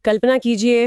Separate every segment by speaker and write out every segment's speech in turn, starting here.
Speaker 1: कल्पना कीजिए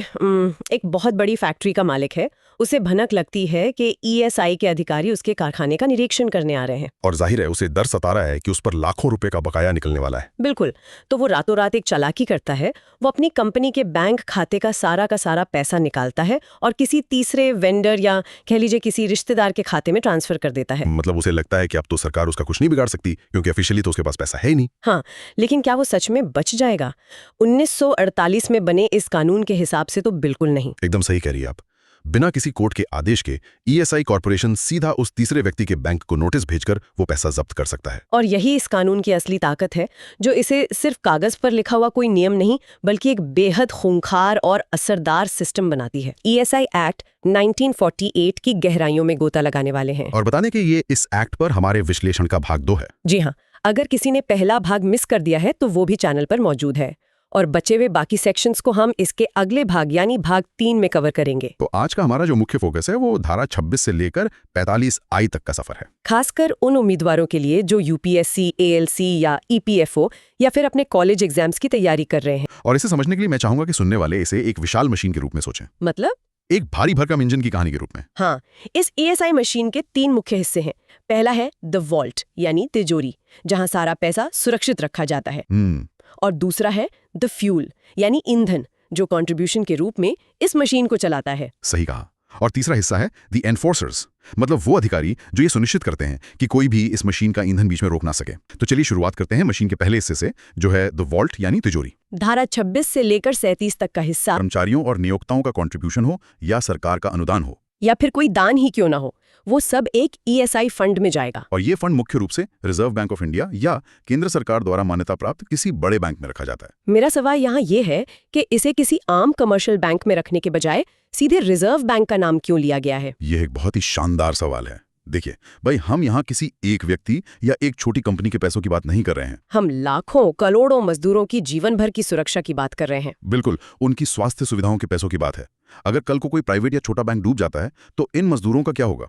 Speaker 1: एक बहुत बड़ी फैक्ट्री का मालिक है। उसे भनक लगती है कि ईएसआई के अधिकारी उसके कारखाने का निरीक्षण करने आ रहे हैं।
Speaker 2: और जाहिर है उसे डर सता रहा है कि उस पर लाखों रुपए का बकाया निकलने वाला है।
Speaker 1: बिल्कुल। तो वो रातों रात एक चालाकी करता है। वो अपनी कंपनी के बैंक खाते का सारा पैसा निकालता है और किसी तीसरे वेंडर या कह लीजिए किसी रिश्तेदार के खाते में ट्रांसफर कर देता है।
Speaker 2: मतलब उसे लगता है कि अब तो सरकार उसका कुछ नहीं बिगाड़ सकती, क्योंकि ऑफिशियली तो उसके पास पैसा है ही नहीं।
Speaker 1: हाँ, लेकिन क्या वो सच में बच जाएगा? 1948 में बने इस कानून के हिसाब से तो बिल्कुल नहीं।
Speaker 2: एकदम सही कह रही है आप। बिना किसी कोर्ट के आदेश के ईएसआई कॉर्पोरेशन सीधा उस तीसरे व्यक्ति के बैंक को नोटिस भेजकर वो पैसा जब्त कर सकता है।
Speaker 1: और यही इस कानून की असली ताकत है, जो इसे सिर्फ कागज पर लिखा हुआ कोई नियम नहीं बल्कि एक बेहद खूंखार और असरदार सिस्टम बनाती है। ईएसआई एक्ट 1948 की गहराइयों में गोता लगाने वाले हैं।
Speaker 2: और बताने के ये इस एक्ट पर हमारे विश्लेषण का भाग 2 है।
Speaker 1: जी हाँ, अगर किसी ने पहला भाग मिस कर दिया है तो वो भी चैनल पर मौजूद है, और बचे हुए बाकी सेक्शंस को हम इसके अगले भाग यानी भाग 3 में कवर करेंगे।
Speaker 2: तो आज का हमारा जो मुख्य फोकस है वो धारा 26 से लेकर 45 आई तक का सफर है।
Speaker 1: खासकर उन उम्मीदवारों के लिए जो यूपीएससी, एएलसी या ईपीएफओ या फिर अपने कॉलेज एग्जाम्स की तैयारी कर रहे हैं।
Speaker 2: और इसे समझने के लिए मैं चाहूंगा कि सुनने वाले इसे एक विशाल मशीन के रूप में सोचें।
Speaker 1: मतलब?
Speaker 2: एक भारी भरकम इंजन की कहानी के रूप में।
Speaker 1: हाँ, इस ईएसआई मशीन के 3 मुख्य हिस्से हैं। पहला है द वॉल्ट यानी तिजोरी, जहां सारा पैसा सुरक्षित रखा जाता है। और दूसरा है द फ्यूल यानी ईंधन, जो कंट्रीब्यूशन के रूप में इस मशीन को चलाता है।
Speaker 2: सही कहा। और तीसरा हिस्सा है द एनफोर्सर्स, मतलब वो अधिकारी जो ये सुनिश्चित करते हैं कि कोई भी इस मशीन का ईंधन बीच में रोक ना सके। तो चलिए शुरुआत करते हैं मशीन के पहले हिस्से से, जो है द वॉल्ट यानी तिजोरी।
Speaker 1: धारा 26 से लेकर 37 तक का हिस्सा
Speaker 2: कर्मचारियों और नियोक्ताओं का कंट्रीब्यूशन हो या सरकार का अनुदान हो
Speaker 1: या फिर कोई दान ही क्यों ना हो, वो सब एक ईएसआई फंड में जाएगा।
Speaker 2: और ये फंड मुख्य रूप से रिजर्व बैंक ऑफ इंडिया या केंद्र सरकार द्वारा मान्यता प्राप्त किसी बड़े बैंक में रखा जाता है।
Speaker 1: मेरा सवाल यहाँ ये है कि इसे किसी आम कमर्शियल बैंक में रखने के बजाय सीधे रिजर्व बैंक का नाम क्यों लिया गया है?
Speaker 2: यह एक बहुत ही शानदार सवाल है। देखिए भाई, हम यहाँ किसी एक व्यक्ति या एक छोटी कंपनी के पैसों की बात नहीं कर रहे हैं।
Speaker 1: हम लाखों करोड़ों मजदूरों की जीवन भर की सुरक्षा की बात कर रहे हैं।
Speaker 2: बिल्कुल, उनकी स्वास्थ्य सुविधाओं के पैसों की बात है। अगर कल को कोई प्राइवेट या छोटा बैंक डूब जाता है तो इन मजदूरों का क्या होगा?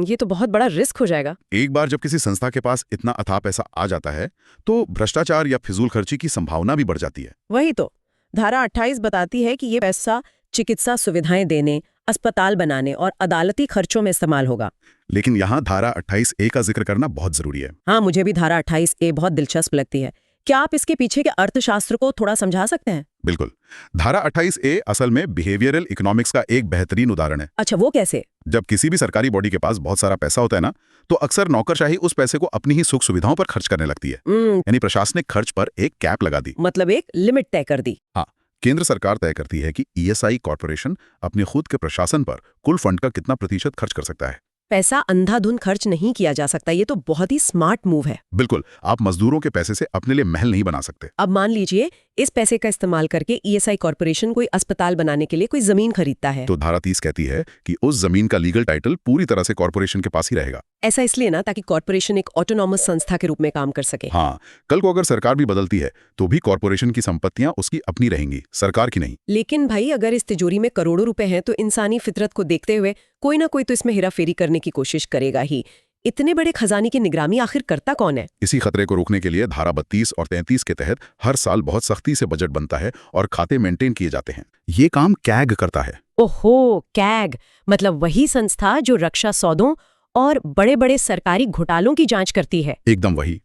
Speaker 1: ये तो बहुत बड़ा रिस्क हो जाएगा।
Speaker 2: एक बार जब किसी संस्था के पास इतना अथाह पैसा आ जाता है तो भ्रष्टाचार या फिजूल खर्ची की संभावना भी बढ़ जाती है।
Speaker 1: वही तो धारा 28 बताती है कि ये पैसा चिकित्सा सुविधाएं देने, अस्पताल बनाने और अदालती खर्चों में इस्तेमाल होगा।
Speaker 2: लेकिन यहाँ धारा 28A का जिक्र करना बहुत जरूरी है।
Speaker 1: हाँ, मुझे भी धारा 28A बहुत दिलचस्प लगती है। क्या आप इसके पीछे के अर्थशास्त्र को थोड़ा समझा सकते हैं?
Speaker 2: बिल्कुल। धारा 28A असल में बिहेवियरल इकोनॉमिक्स का एक बेहतरीन उदाहरण है।
Speaker 1: अच्छा, वो कैसे?
Speaker 2: जब किसी भी सरकारी बॉडी के पास बहुत सारा पैसा होता है ना, तो अक्सर नौकरशाही उस पैसे को अपनी ही सुख सुविधाओं पर खर्च करने लगती है। यानी प्रशासनिक खर्च पर एक कैप लगा दी,
Speaker 1: मतलब एक लिमिट तय कर दी।
Speaker 2: हाँ, केंद्र सरकार तय करती है कि ईएसआई कॉर्पोरेशन अपने खुद के प्रशासन पर कुल फंड का कितना प्रतिशत खर्च कर सकता है।
Speaker 1: पैसा अंधाधुंध खर्च नहीं किया जा सकता। ये तो बहुत ही स्मार्ट मूव है।
Speaker 2: बिल्कुल, आप मजदूरों के पैसे से अपने लिए महल नहीं बना सकते।
Speaker 1: अब मान लीजिए इस पैसे का इस्तेमाल करके ईएसआई कॉर्पोरेशन कोई अस्पताल बनाने के लिए कोई जमीन खरीदता है,
Speaker 2: तो धारा 30 कहती है कि उस जमीन का लीगल टाइटल पूरी तरह से कॉर्पोरेशन के पास ही रहेगा।
Speaker 1: ऐसा इसलिए ना, ताकि कॉर्पोरेशन एक ऑटोनॉमस संस्था के रूप में काम कर सके।
Speaker 2: हाँ, कल को अगर सरकार भी बदलती है तो भी कॉर्पोरेशन की संपत्तियां उसकी अपनी रहेंगी, सरकार की नहीं।
Speaker 1: लेकिन भाई, अगर इस तिजोरी में करोड़ों रुपए हैं तो इंसानी फितरत को देखते हुए कोई ना कोई तो इसमें हेराफेरी करने की कोशिश करेगा ही। इतने बड़े खजाने की निगरानी आखिर करता कौन है?
Speaker 2: इसी खतरे को रोकने के लिए धारा 32 और 33 के तहत हर साल बहुत सख्ती से बजट बनता है और खाते मेंटेन किए जाते हैं। ये काम कैग करता है।
Speaker 1: ओहो, कैग मतलब वही संस्था जो रक्षा सौदों और बड़े बड़े सरकारी घोटालों की जांच करती है।
Speaker 2: एकदम वही।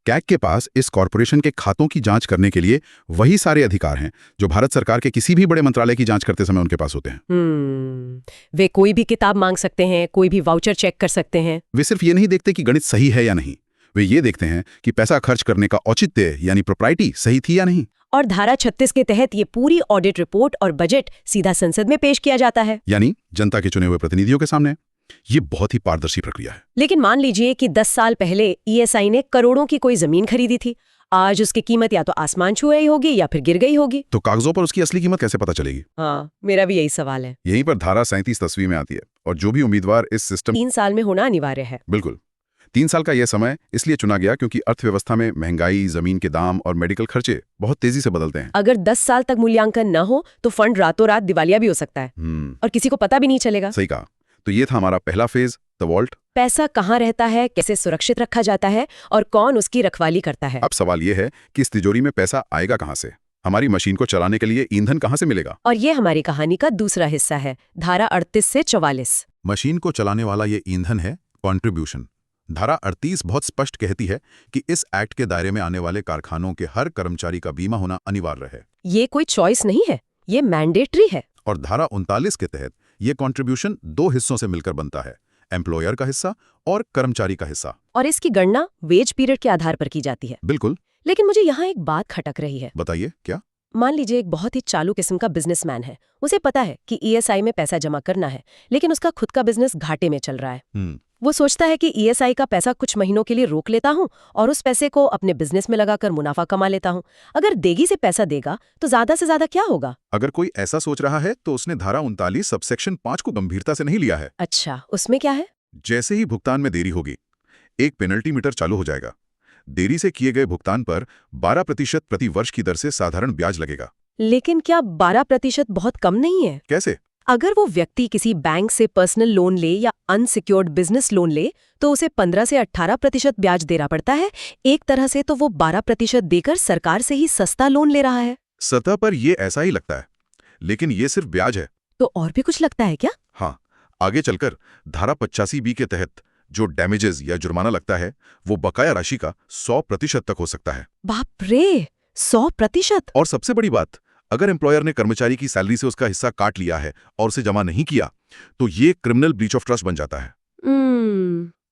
Speaker 2: कैग के पास इस कॉर्पोरेशन के खातों की जांच करने के लिए वही सारे अधिकार हैं जो भारत सरकार के किसी भी बड़े मंत्रालय की जांच करते समय उनके पास होते हैं।
Speaker 1: वे कोई भी किताब मांग सकते हैं, कोई भी वाउचर चेक कर सकते हैं।
Speaker 2: वे सिर्फ ये नहीं देखते कि गणित सही है या नहीं, वे ये देखते हैं कि पैसा खर्च करने का औचित्य यानी प्रोप्राइटी सही थी या नहीं।
Speaker 1: और धारा 36 के तहत ये पूरी ऑडिट रिपोर्ट और बजट सीधा संसद में पेश किया जाता है,
Speaker 2: यानी जनता के चुने हुए प्रतिनिधियों के सामने। ये बहुत ही पारदर्शी प्रक्रिया है।
Speaker 1: लेकिन मान लीजिए कि 10 साल पहले ईएसआई ने करोड़ों की कोई जमीन खरीदी थी। आज उसकी कीमत या तो आसमान छू गई होगी या फिर गिर गई होगी।
Speaker 2: तो कागजों पर उसकी असली कीमत कैसे पता चलेगी?
Speaker 1: हाँ, मेरा भी यही सवाल है।
Speaker 2: यहीं पर धारा 37 तस्वीर में आती है। और जो भी उम्मीदवार इस सिस्टम
Speaker 1: 3 साल में होना अनिवार्य है।
Speaker 2: बिल्कुल, 3 साल का यह समय इसलिए चुना गया क्योंकि अर्थव्यवस्था में महंगाई, जमीन के दाम और मेडिकल खर्चे बहुत तेजी से बदलते हैं।
Speaker 1: अगर 10 साल तक मूल्यांकन न हो तो फंड रातों रात दिवालिया भी हो सकता है और किसी को पता भी नहीं चलेगा।
Speaker 2: सही कहा। तो ये था हमारा पहला फेज, द वॉल्ट।
Speaker 1: पैसा कहाँ रहता है, कैसे सुरक्षित रखा जाता है और कौन उसकी रखवाली करता है।
Speaker 2: अब सवाल ये है कि इस तिजोरी में पैसा आएगा कहाँ से? हमारी मशीन को चलाने के लिए ईंधन कहाँ से मिलेगा?
Speaker 1: और ये हमारी कहानी का दूसरा हिस्सा है, धारा 38 से 44।
Speaker 2: मशीन को चलाने वाला ये ईंधन है कंट्रीब्यूशन। धारा 38 बहुत स्पष्ट कहती है कि इस एक्ट के दायरे में आने वाले कारखानों के हर कर्मचारी का बीमा होना अनिवार्य है।
Speaker 1: ये कोई चॉइस नहीं है, ये मैंडेटरी है।
Speaker 2: और धारा 39 के तहत ये कंट्रीब्यूशन 2 हिस्सों से मिलकर बनता है, एम्प्लॉयर का हिस्सा और कर्मचारी का हिस्सा।
Speaker 1: और इसकी गणना वेज पीरियड के आधार पर की जाती है।
Speaker 2: बिल्कुल।
Speaker 1: लेकिन मुझे यहाँ एक बात खटक रही है।
Speaker 2: बताइए क्या?
Speaker 1: मान लीजिए एक बहुत ही चालू किस्म का बिजनेसमैन है, उसे पता है कि ईएसआई में पैसा जमा करना है, लेकिन उसका खुद का बिजनेस घाटे में चल रहा है। वो सोचता है कि ईएसआई का पैसा कुछ महीनों के लिए रोक लेता हूँ और उस पैसे को अपने बिजनेस में लगाकर मुनाफा कमा लेता हूँ। अगर देगी से पैसा देगा तो ज्यादा से ज्यादा क्या होगा?
Speaker 2: अगर कोई ऐसा सोच रहा है तो उसने धारा 39 सबसेक्शन 5 को गंभीरता से नहीं लिया है।
Speaker 1: अच्छा, उसमें क्या है?
Speaker 2: जैसे ही भुगतान में देरी होगी, एक पेनल्टी मीटर चालू हो जाएगा। देरी से किए गए भुगतान पर 12% प्रति वर्ष की दर से साधारण ब्याज लगेगा।
Speaker 1: लेकिन क्या 12% बहुत कम नहीं है?
Speaker 2: कैसे?
Speaker 1: अगर वो व्यक्ति किसी बैंक से पर्सनल लोन ले या अनसिक्योर्ड बिजनेस लोन ले तो उसे 15 से 18% ब्याज देना पड़ता है। एक तरह से तो वो 12% देकर सरकार से ही सस्ता लोन ले रहा है।
Speaker 2: सतह पर ये ऐसा ही लगता है, लेकिन ये सिर्फ ब्याज है।
Speaker 1: तो और भी कुछ लगता है क्या?
Speaker 2: हाँ, आगे चलकर धारा 85B के तहत जो डैमेजेस या जुर्माना लगता है वो बकाया राशि का 100% तक हो सकता है।
Speaker 1: बाप रे, 100%!
Speaker 2: और सबसे बड़ी बात, अगर एम्प्लॉयर ने कर्मचारी की सैलरी से उसका हिस्सा काट लिया है और उसे जमा नहीं किया तो ये क्रिमिनल ब्रीच ऑफ ट्रस्ट बन जाता है।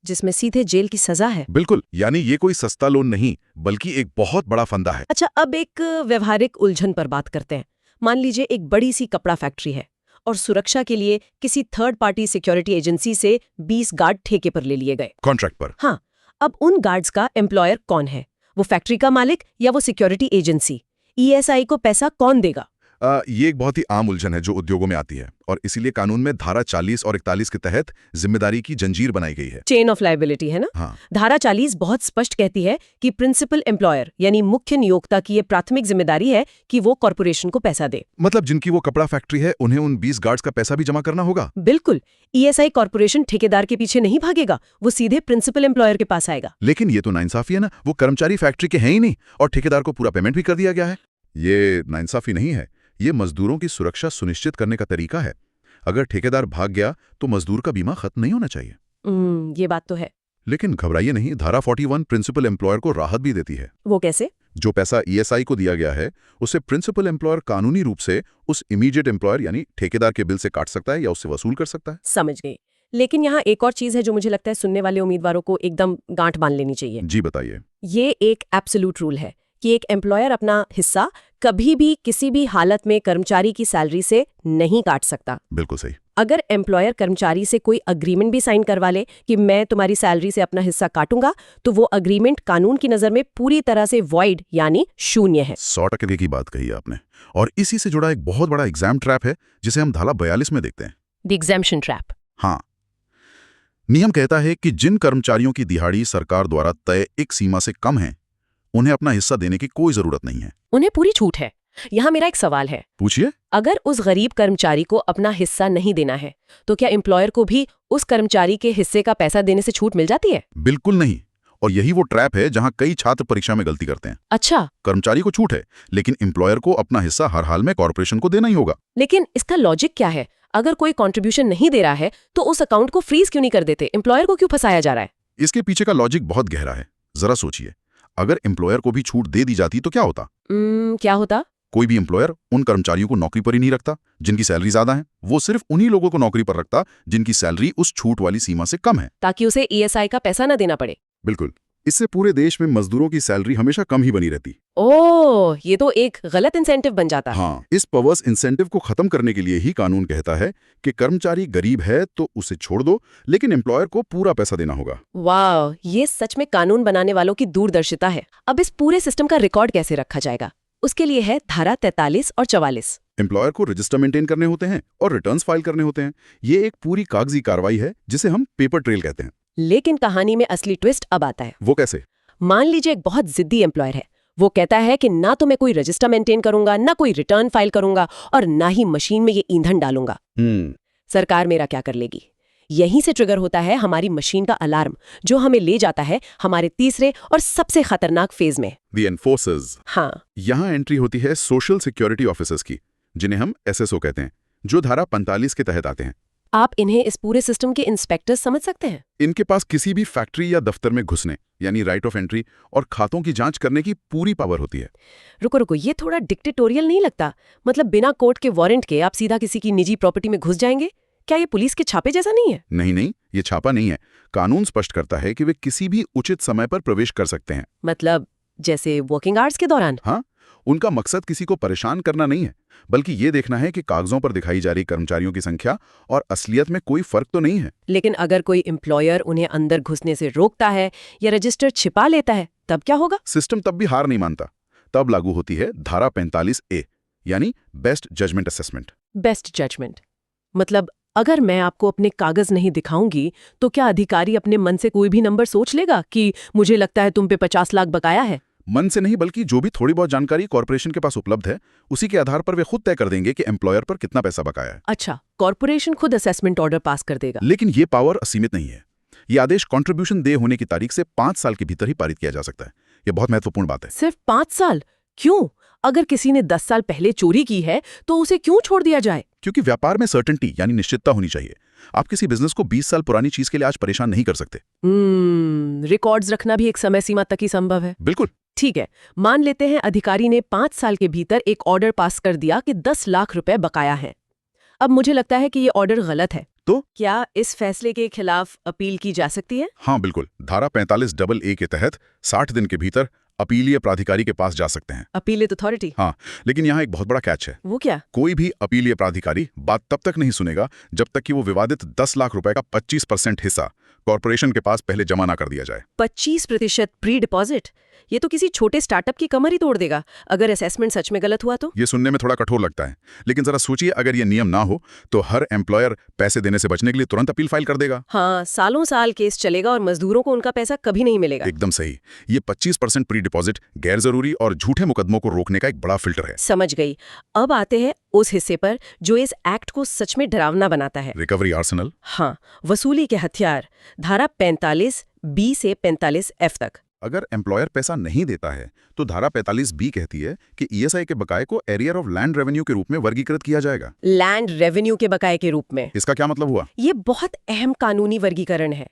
Speaker 1: जिसमें सीधे जेल की सजा है।
Speaker 2: बिल्कुल, यानी ये कोई सस्ता लोन नहीं बल्कि एक बहुत बड़ा फंदा है।
Speaker 1: अच्छा, अब एक व्यवहारिक उलझन पर बात करते हैं। मान लीजिए एक बड़ी सी कपड़ा फैक्ट्री है और सुरक्षा के लिए किसी थर्ड पार्टी सिक्योरिटी एजेंसी से 20 गार्ड ठेके पर ले लिए गए,
Speaker 2: कॉन्ट्रैक्ट पर।
Speaker 1: हाँ, अब उन गार्ड्स का एम्प्लॉयर कौन है? वो फैक्ट्री का मालिक या वो सिक्योरिटी एजेंसी? ईएसआई को पैसा कौन देगा?
Speaker 2: ये एक बहुत ही आम उलझन है जो उद्योगों में आती है और इसीलिए कानून में धारा 40 और 41 के तहत जिम्मेदारी की जंजीर बनाई गई है।
Speaker 1: चेन ऑफ लायबिलिटी है ना?
Speaker 2: हाँ।
Speaker 1: धारा 40 बहुत स्पष्ट कहती है कि प्रिंसिपल एम्प्लॉयर यानी मुख्य नियोक्ता की ये प्राथमिक जिम्मेदारी है कि वो कॉर्पोरेशन को पैसा दे।
Speaker 2: मतलब जिनकी वो कपड़ा फैक्ट्री है उन्हें उन 20 गार्ड्स का पैसा भी जमा करना होगा।
Speaker 1: बिल्कुल। ईएसआई कॉर्पोरेशन ठेकेदार के पीछे नहीं भागेगा, वो सीधे प्रिंसिपल एम्प्लॉयर के पास आएगा।
Speaker 2: लेकिन ये तो नाइंसाफी है ना, वो कर्मचारी फैक्ट्री के हैं ही नहीं और ठेकेदार को पूरा पेमेंट भी कर दिया गया है। ये नाइंसाफी नहीं है, ये मजदूरों की सुरक्षा सुनिश्चित करने का तरीका है। अगर ठेकेदार भाग गया तो मजदूर का बीमा खत्म नहीं होना चाहिए।
Speaker 1: ये बात तो है।
Speaker 2: लेकिन घबराइए नहीं, धारा 41 प्रिंसिपल एम्प्लॉयर को राहत भी देती है।
Speaker 1: वो कैसे?
Speaker 2: जो पैसा ईएसआई को दिया गया है उसे प्रिंसिपल एम्प्लॉयर कानूनी रूप से उस इमीडिएट एम्प्लॉयर यानी ठेकेदार के बिल से काट सकता है या उससे वसूल कर सकता है।
Speaker 1: समझ गई। लेकिन यहाँ एक और चीज है जो मुझे लगता है सुनने वाले उम्मीदवारों को एकदम गांठ बांध लेनी चाहिए।
Speaker 2: जी बताइए।
Speaker 1: ये एक एब्सोल्यूट रूल है कि एक एम्प्लॉयर अपना हिस्सा कभी भी किसी भी हालत में कर्मचारी की सैलरी से नहीं काट सकता।
Speaker 2: बिल्कुल सही।
Speaker 1: अगर एम्प्लॉयर कर्मचारी से कोई अग्रीमेंट भी साइन करवा ले कि मैं तुम्हारी सैलरी से अपना हिस्सा काटूंगा तो वो अग्रीमेंट कानून की नजर में पूरी तरह से वॉइड यानी शून्य है।
Speaker 2: 100% की बात कही आपने। और इसी से जुड़ा एक बहुत बड़ा एग्जाम ट्रैप है जिसे हम धारा 42 में देखते हैं,
Speaker 1: द एग्जेम्पशन ट्रैप।
Speaker 2: हाँ, नियम कहता है कि जिन कर्मचारियों की दिहाड़ी सरकार द्वारा तय एक सीमा से कम है उन्हें अपना हिस्सा देने की कोई जरूरत नहीं है,
Speaker 1: उन्हें पूरी छूट है। यहाँ मेरा एक सवाल है।
Speaker 2: पूछिए।
Speaker 1: अगर उस गरीब कर्मचारी को अपना हिस्सा नहीं देना है तो क्या एम्प्लॉयर को भी उस कर्मचारी के हिस्से का पैसा देने से छूट मिल जाती है?
Speaker 2: बिल्कुल नहीं, और यही वो ट्रैप है जहां कई छात्र परीक्षा में गलती करते हैं।
Speaker 1: अच्छा,
Speaker 2: कर्मचारी को छूट है लेकिन एम्प्लॉयर को अपना हिस्सा हर हाल में कॉर्पोरेशन को देना ही होगा।
Speaker 1: लेकिन इसका लॉजिक क्या है? अगर कोई कंट्रीब्यूशन नहीं दे रहा है तो उस अकाउंट को फ्रीज क्यों नहीं कर देते? एम्प्लॉयर को क्यों फंसाया जा रहा है?
Speaker 2: इसके पीछे का लॉजिक बहुत गहरा है। जरा सोचिए, अगर एम्प्लॉयर को भी छूट दे दी जाती तो क्या होता?
Speaker 1: क्या होता?
Speaker 2: कोई भी एम्प्लॉयर उन कर्मचारियों को नौकरी पर ही नहीं रखता जिनकी सैलरी ज्यादा है, वो सिर्फ उन्हीं लोगों को नौकरी पर रखता जिनकी सैलरी उस छूट वाली सीमा से कम है,
Speaker 1: ताकि उसे ईएसआई का पैसा न देना पड़े।
Speaker 2: बिल्कुल। इससे पूरे देश में मजदूरों की सैलरी हमेशा कम ही बनी रहती।
Speaker 1: ओह, ये तो एक गलत इंसेंटिव बन जाता है।
Speaker 2: हाँ, इस पर्वर्स इंसेंटिव को खत्म करने के लिए ही कानून कहता है कि कर्मचारी गरीब है तो उसे छोड़ दो, लेकिन एम्प्लॉयर को पूरा पैसा देना होगा।
Speaker 1: वाह, ये सच में कानून बनाने वालों की दूरदर्शिता है। अब इस पूरे सिस्टम का रिकॉर्ड कैसे रखा जाएगा? उसके लिए है धारा 43 और 44।
Speaker 2: एम्प्लॉयर को रजिस्टर मेंटेन करने होते हैं और रिटर्न्स फाइल करने होते हैं। ये एक पूरी कागजी कार्रवाई है जिसे हम पेपर ट्रेल कहते हैं।
Speaker 1: लेकिन कहानी में असली ट्विस्ट अब आता है।
Speaker 2: वो कैसे?
Speaker 1: मान लीजिए एक बहुत जिद्दी एम्प्लॉयर है। वो कहता है कि ना तो मैं कोई रजिस्टर मेंटेन करूंगा, ना कोई रिटर्न फाइल करूंगा और ना ही मशीन में ये ईंधन डालूंगा। सरकार मेरा क्या कर लेगी? यहीं से ट्रिगर होता है हमारी मशीन का अलार्म, जो हमें ले जाता है हमारे तीसरे और सबसे खतरनाक फेज में।
Speaker 2: The enforcers.
Speaker 1: हाँ,
Speaker 2: यहाँ एंट्री होती है सोशल सिक्योरिटी ऑफिसर्स की, जिन्हें हम SSO कहते हैं, जो धारा 45 के तहत आते हैं।
Speaker 1: आप इन्हें इस पूरे सिस्टम के इंस्पेक्टर समझ सकते हैं।
Speaker 2: इनके पास किसी भी फैक्ट्री या दफ्तर में घुसने यानी राइट ऑफ एंट्री और खातों की जांच करने की पूरी पावर होती है।
Speaker 1: रुको, ये थोड़ा डिक्टेटोरियल नहीं लगता? मतलब बिना कोर्ट के वारंट के आप सीधा किसी की निजी प्रॉपर्टी में घुस जाएंगे? क्या ये पुलिस के छापे जैसा नहीं है?
Speaker 2: नहीं, ये छापा नहीं है। कानून स्पष्ट करता है कि वे किसी भी उचित समय पर प्रवेश कर सकते हैं।
Speaker 1: मतलब जैसे वर्किंग आवर्स के दौरान?
Speaker 2: हाँ, उनका मकसद किसी को परेशान करना नहीं है, बल्कि ये देखना है कि कागजों पर दिखाई जा रही कर्मचारियों की संख्या और असलियत में कोई फर्क तो नहीं है।
Speaker 1: लेकिन अगर कोई एम्प्लॉयर उन्हें अंदर घुसने से रोकता है या रजिस्टर छिपा लेता है, तब क्या होगा?
Speaker 2: सिस्टम तब भी हार नहीं मानता। तब लागू होती है धारा 45A, यानी best judgement assessment.
Speaker 1: Best judgement मतलब अगर मैं आपको अपने कागज नहीं दिखाऊंगी तो क्या अधिकारी अपने मन से कोई भी नंबर सोच लेगा कि मुझे लगता है तुम पे 50 लाख बकाया है?
Speaker 2: मन से नहीं, बल्कि जो भी थोड़ी बहुत जानकारी कॉर्पोरेशन के पास उपलब्ध है, उसी के आधार पर वे खुद तय कर देंगे कि एम्प्लॉयर पर कितना पैसा बकाया है।
Speaker 1: अच्छा, कॉर्पोरेशन खुद असेसमेंट ऑर्डर पास कर देगा।
Speaker 2: लेकिन ये पावर असीमित नहीं है। ये आदेश कॉन्ट्रीब्यूशन दे होने की तारीख से 5 साल के भीतर ही पारित किया जा सकता है। ये बहुत महत्वपूर्ण बात है।
Speaker 1: सिर्फ 5 साल? क्यों? अगर किसी ने 10 साल पहले चोरी की है तो उसे क्यों छोड़ दिया जाए?
Speaker 2: क्योंकि व्यापार में सर्टेनिटी यानी निश्चितता होनी चाहिए। आप किसी बिजनेस को 20 साल पुरानी चीज के लिए आज परेशान नहीं कर सकते।
Speaker 1: रिकॉर्ड्स रखना भी एक समय सीमा तक ही संभव है।
Speaker 2: बिल्कुल।
Speaker 1: ठीक है, मान लेते हैं अधिकारी ने 5 साल के भीतर एक ऑर्डर पास कर दिया कि 10 लाख रुपए बकाया है। अब मुझे लगता है कि ये ऑर्डर गलत है,
Speaker 2: तो
Speaker 1: क्या इस फैसले के खिलाफ अपील की जा सकती है?
Speaker 2: हाँ, बिल्कुल। धारा 45AA के तहत 60 दिन के भीतर अपीलीय प्राधिकारी के पास जा सकते हैं।
Speaker 1: Appellate authority?
Speaker 2: हाँ, लेकिन यहाँ एक बहुत बड़ा कैच है।
Speaker 1: वो क्या?
Speaker 2: कोई भी अपीलीय प्राधिकारी बात तब तक नहीं सुनेगा जब तक कि वो विवादित 10 लाख रुपए का 25% हिस्सा कॉर्पोरेशन के पास पहले जमा ना कर दिया जाए।
Speaker 1: 25% प्री डिपॉजिट? ये तो किसी छोटे स्टार्टअप की कमर ही तोड़ देगा अगर असेसमेंट सच में गलत हुआ तो।
Speaker 2: ये सुनने में थोड़ा कठोर लगता है, लेकिन जरा सोचिए, अगर ये नियम ना हो तो हर एम्प्लॉयर पैसे देने से बचने के लिए तुरंत अपील फाइल कर देगा।
Speaker 1: हाँ, सालों साल केस चलेगा और मजदूरों को उनका पैसा कभी नहीं मिलेगा।
Speaker 2: एकदम सही। ये 25% प्री डिपॉजिट गैर जरूरी और झूठे मुकदमों को रोकने का एक बड़ा फिल्टर है।
Speaker 1: समझ गई। अब आते हैं उस हिस्से पर जो इस एक्ट को सच में डरावना बनाता है।
Speaker 2: Recovery Arsenal.
Speaker 1: हाँ, वसूली के हथियार। धारा 45B से 45F तक।
Speaker 2: अगर एम्प्लॉयर पैसा नहीं देता है तो धारा 45B कहती है कि ESI के बकाये को एरियर ऑफ लैंड रेवेन्यू के रूप में वर्गीकृत किया जाएगा।
Speaker 1: लैंड रेवेन्यू के बकाये के रूप में?
Speaker 2: इसका क्या मतलब हुआ?
Speaker 1: ये बहुत अहम कानूनी वर्गीकरण है।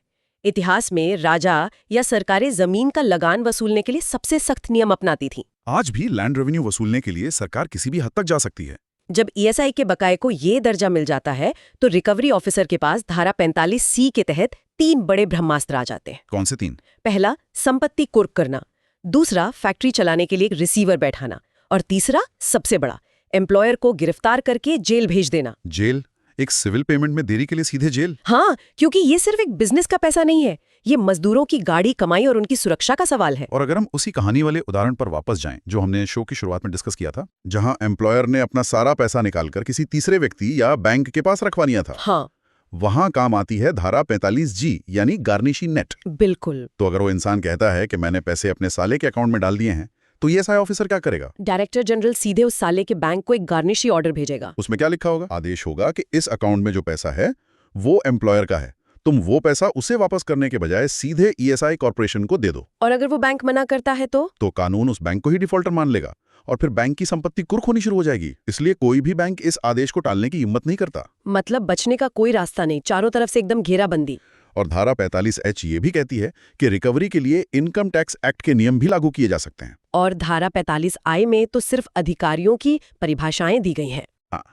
Speaker 1: इतिहास में राजा या सरकारें जमीन का लगान वसूलने के लिए सबसे सख्त नियम अपनाती थीं।
Speaker 2: आज भी लैंड रेवेन्यू वसूलने के लिए सरकार किसी भी हद तक जा सकती है।
Speaker 1: जब ESI के बकाये को ये दर्जा मिल जाता है तो रिकवरी ऑफिसर के पास धारा 45C के तहत 3 बड़े ब्रह्मास्त्र आ जाते हैं।
Speaker 2: कौन से 3?
Speaker 1: पहला, संपत्ति कुर्क करना। दूसरा, फैक्ट्री चलाने के लिए एक रिसीवर बैठाना। और तीसरा, सबसे बड़ा, एम्प्लॉयर को गिरफ्तार करके जेल भेज देना।
Speaker 2: जेल? एक सिविल पेमेंट में देरी के लिए सीधे जेल?
Speaker 1: हाँ, क्योंकि ये सिर्फ एक बिजनेस का पैसा नहीं है, ये मजदूरों की गाड़ी कमाई और उनकी सुरक्षा का सवाल है।
Speaker 2: और अगर हम उसी कहानी वाले उदाहरण पर वापस जाएं जो हमने शो की शुरुआत में डिस्कस किया था, जहां एम्प्लॉयर ने अपना सारा पैसा निकालकर किसी तीसरे व्यक्ति या बैंक के पास रखवा लिया था,
Speaker 1: हाँ,
Speaker 2: वहां काम आती है धारा 45G यानी गार्निशी नेट।
Speaker 1: बिल्कुल।
Speaker 2: तो अगर वो इंसान कहता है कि मैंने पैसे अपने साले के अकाउंट में डाल दिए हैं, तो ESI ऑफिसर क्या करेगा?
Speaker 1: डायरेक्टर जनरल सीधे उस साले के बैंक को एक गार्निशी ऑर्डर भेजेगा।
Speaker 2: उसमें क्या लिखा होगा? आदेश होगा कि इस अकाउंट में जो पैसा है वो एम्प्लॉयर का है, तुम वो पैसा उसे वापस करने के बजाय सीधे ESI कॉर्पोरेशन को दे दो।
Speaker 1: और अगर वो बैंक मना करता है तो
Speaker 2: कानून उस बैंक को ही डिफॉल्टर मान लेगा और फिर बैंक की संपत्ति कुर्क होनी शुरू हो जाएगी। इसलिए कोई भी बैंक इस आदेश को टालने की हिम्मत नहीं करता।
Speaker 1: मतलब बचने का कोई रास्ता नहीं, चारों तरफ से एकदम घेराबंदी।
Speaker 2: और धारा 45H ये भी कहती है कि रिकवरी के लिए इनकम टैक्स एक्ट के नियम भी लागू किए जा सकते हैं।
Speaker 1: और धारा 45I में तो सिर्फ अधिकारियों की परिभाषाएं दी गई हैं।
Speaker 2: हाँ,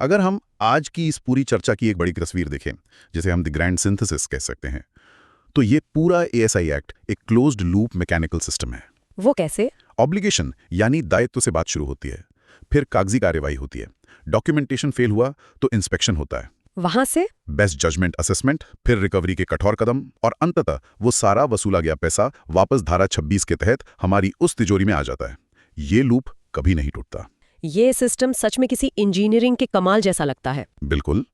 Speaker 2: अगर हम आज की इस पूरी चर्चा की एक बड़ी तस्वीर देखें, जिसे हम द ग्रैंड सिंथेसिस कह सकते हैं, तो ये पूरा ESI एक्ट एक क्लोज्ड लूप मैकेनिकल सिस्टम है।
Speaker 1: वो कैसे?
Speaker 2: ऑब्लिगेशन यानी दायित्व से बात शुरू होती है, फिर कागजी कार्यवाही होती है, डॉक्यूमेंटेशन फेल हुआ तो इंस्पेक्शन होता है,
Speaker 1: वहां से
Speaker 2: बेस्ट जजमेंट असेसमेंट, फिर रिकवरी के कठोर कदम, और अंततः वो सारा वसूला गया पैसा वापस धारा 26 के तहत हमारी उस तिजोरी में आ जाता है। ये लूप कभी नहीं टूटता।
Speaker 1: ये सिस्टम सच में किसी इंजीनियरिंग के कमाल जैसा लगता है।
Speaker 2: बिल्कुल।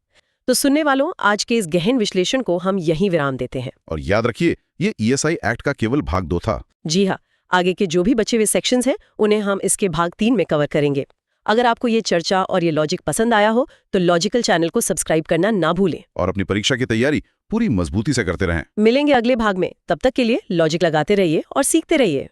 Speaker 1: तो सुनने वालों, आज के इस गहन विश्लेषण को हम यहीं विराम देते हैं।
Speaker 2: और याद रखिए, ये ESI एक्ट का केवल भाग 2 था।
Speaker 1: जी हाँ, आगे के जो भी बचे हुए सेक्शंस हैं उन्हें हम इसके भाग 3 में कवर करेंगे। अगर आपको ये चर्चा और ये लॉजिक पसंद आया हो तो लॉजिकल चैनल को सब्सक्राइब करना ना भूलें।
Speaker 2: और अपनी परीक्षा की तैयारी पूरी मजबूती से करते रहें।
Speaker 1: मिलेंगे अगले भाग में, तब तक के लिए लॉजिक लगाते रहिए और सीखते रहिए।